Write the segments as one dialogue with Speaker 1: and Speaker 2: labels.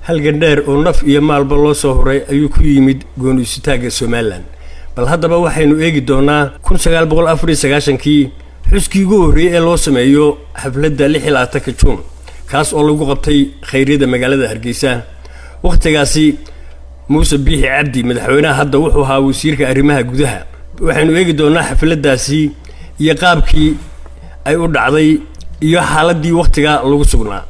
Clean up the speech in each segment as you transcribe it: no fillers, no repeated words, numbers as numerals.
Speaker 1: halgan dheer oo naf iyo maalba loo soo horay ayuu ku yimid gooniisutaaga Somaliland bal haddaba waxaynu eegi doonaa 1994kii xuskii ugu horreeyay ee loo sameeyo xafladda 16 Juun kaas oo lagu qabtay khayriida magaalada Hargeysa waqtigaasi Muuse Biixi Cabdi madaxweynaha hadda wuxuu ahaa wasiirka arrimaha gudaha waxaynu eegi doonaa xafladdaasi iyo qaabkii ay u dhacday iyo xaaladii waqtiga lagu sugnaa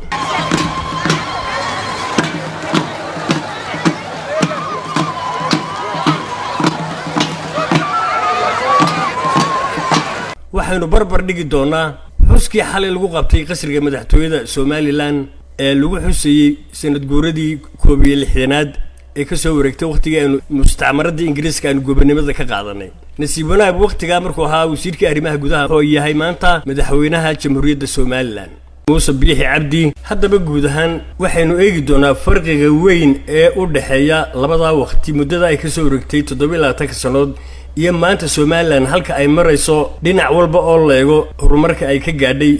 Speaker 1: waxaynu barbar dhigi doonaa xuskii xalay lagu qabtay qasriga madaxtooyada Somaliland ee lagu xusayay sanad guuradii 16aad ee ka soo wareegtay waqtiga aynu mustacmaradda Ingiriiska aan gobonimada ka qaadanay nasiib wanaag waqtiga markuu ahaa wasiirka arrimaha gudaha oo yahay maanta madaxweynaha jamhuuriyadda Somaliland Muuse Biixi Cabdi haddaba guud ahaan waxaynu eegi doonaa farqiga weyn ee u dhaxeeya labada waqti muddada ay ka soo wareegtay 27 sanadood iyo maanta Somaliland halka ay marayso dhinac walba oo leego horumarka ay ka gaadhay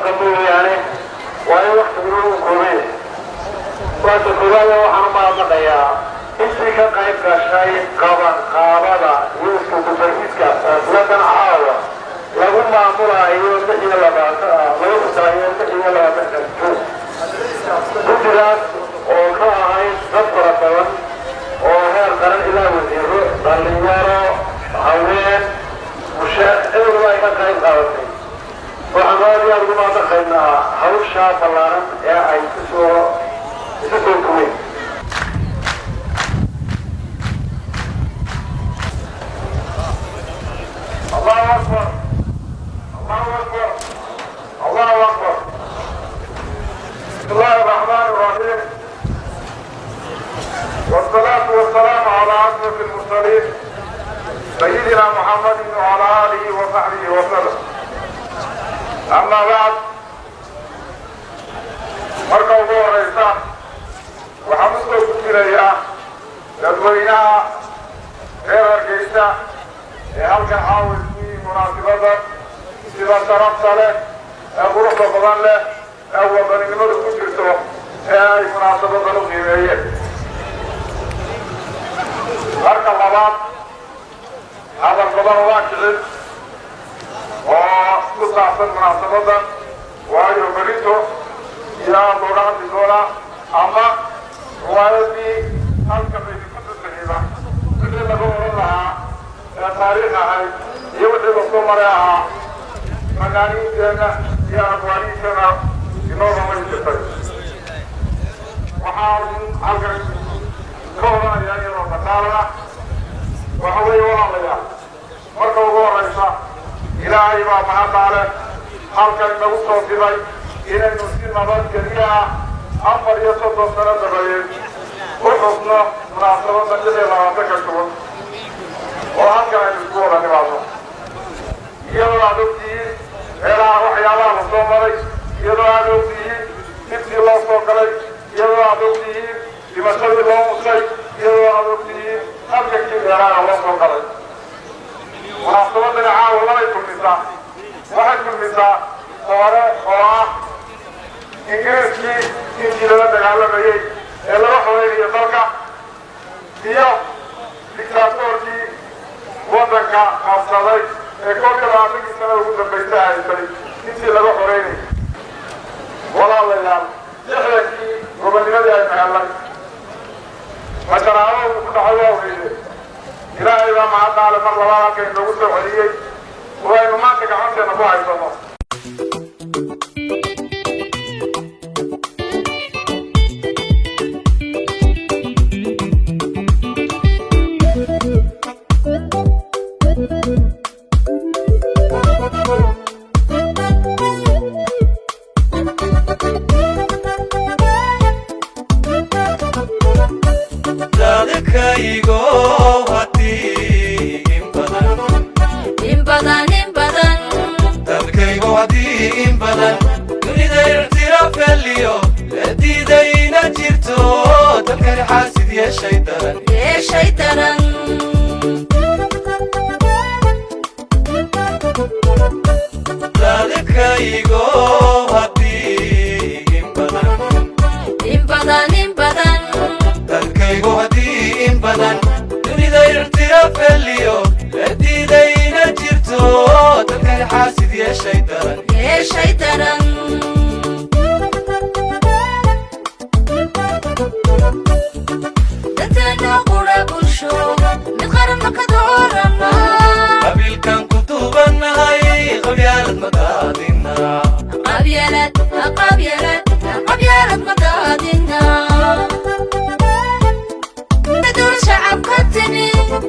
Speaker 2: dambe yani waa waqti uu koobay waxa koobaad waxaan ma maqlayaa intii ka qayb gashay qaabada iyo isku dubarkiiska ladan caawa lagu maamulayo wixii la baataa lagu saayo wixii la baataa guddigaas oo ka ahayd dad fara badan oo heer qaran ilaa wasiiro dhalinyaro haween mushaahid ay ka qayb qaadatay waxaan aad ugu mahadnaqaynaa hawsha ballaaran ee ay ku soo kuween الله أكبر الله أكبر الله أكبر بسم الله الرحمن الرحيم والصلاة والسلام على أشرف المرسلين سيدنا محمد وعلى آله وصحبه وسلم أما بعد مركب الله رئيسا وحمسه كثيرا تدوينها غير الرئيسة halkan xaawil munaasabada sida sharafta leh ee quruxda badan leh ee wadaninimadu ku jirto ee ay munaasabadan u qiimeeyeen marka labaad hadal badan waa kicin oo ku saabsan munaasabadan waayo berito yaa looga hadli doonaa ama riwaayadii halkan idinku tusaxiiba wixii laga oran lahaa taariikh ahayd iyo wixii lasoo maray ahaa fanaaniinteena iyo aqwaaniintana inoo ramay jirtay waxaan halkan ka odhanayaa iyadoo dhaqaalana waxa weeye walaalayaal marka ugu horraysa ilaahay baa mahadnaale halkan inagu soo diray inaynu si nabadgelyo ah 34 sano dabadeed u xusno munaasabada 26 Juun oo halkan aynu isku wada nimaadno iyadoo aad ogtihiin meelaha waxyaabaha la soo maray iyadoo aad ogtihiin dibkii loo soo galay iyadoo aad ogtihiin dhimashadii loo musay iyadoo aad ogtihiin halkankii dheeraana loo soo galay munaasabadani caawa waxay kulmisaa hore oo ah ingiriiskii intii lala dagaalamayey ee laga xoreynaya dalka iyo dictatorkii waddanka qabsaday ee kolka 20 sano ugu dambaysa haysay intii laga xoreynayay walaalayaal lixdankii gobonnimadii ay mehelay masharaabo uu ku dhacay waa weyde ilaahay baa mahadnaale mar labaad halka inoogu soo celiyey oo aynu maanta gacanteena ku haysano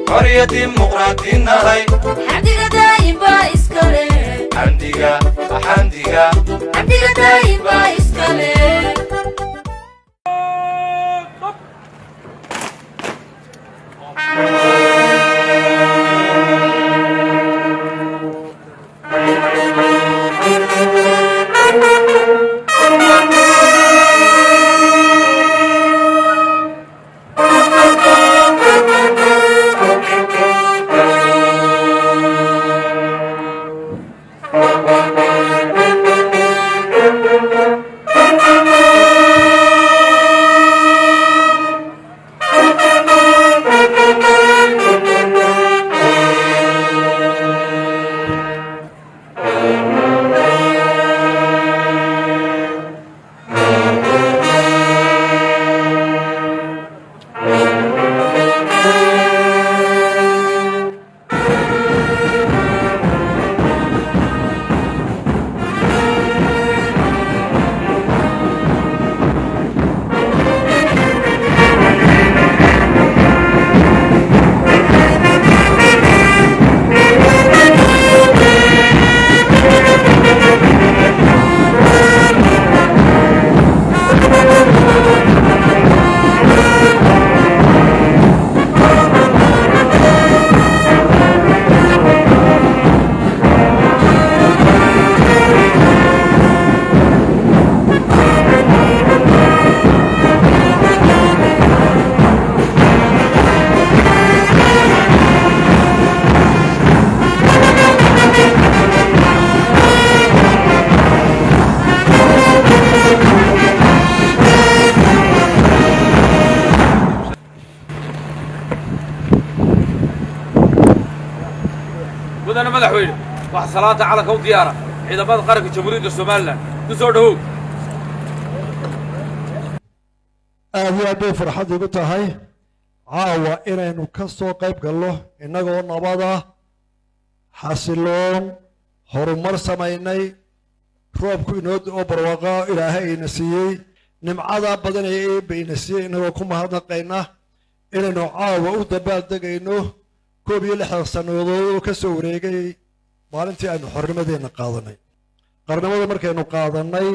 Speaker 3: حرية ديمقراطينا هاي
Speaker 4: حمدك دايما إسكالي حمدك دايما إسكالي
Speaker 5: مدن مدحوينه wax salaanta calanka u diyaara ciidamada qaranka jamhuuriyadda Soomaaliland ku soo dhawow
Speaker 6: aad bay farxad igu tahay caawa inaynu ka soo qayb galno inagoo nabada xasiloon horumar samaynay roobku inoo oo barwaaqo ilaahay ina siiyey nimcada badan ee bayna siiyey inagoo ku mahadnaqayna inaynu caawa u dabaaldegayno 61 sanadood oo ka soo wareegay maalintii aynu xornimadeena qaadanay qarnimada markaynu qaadanay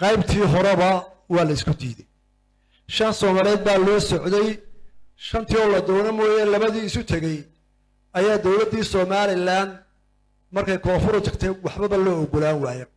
Speaker 6: qaybtii horeba waa la isku diiday shan Soomaaliyeed baa loo socday shantii oo la doonay mooyee labadii isu tagay ayaa dawladii Soomaaliland markay koonfur tagtay waxba loo ogolaan waayay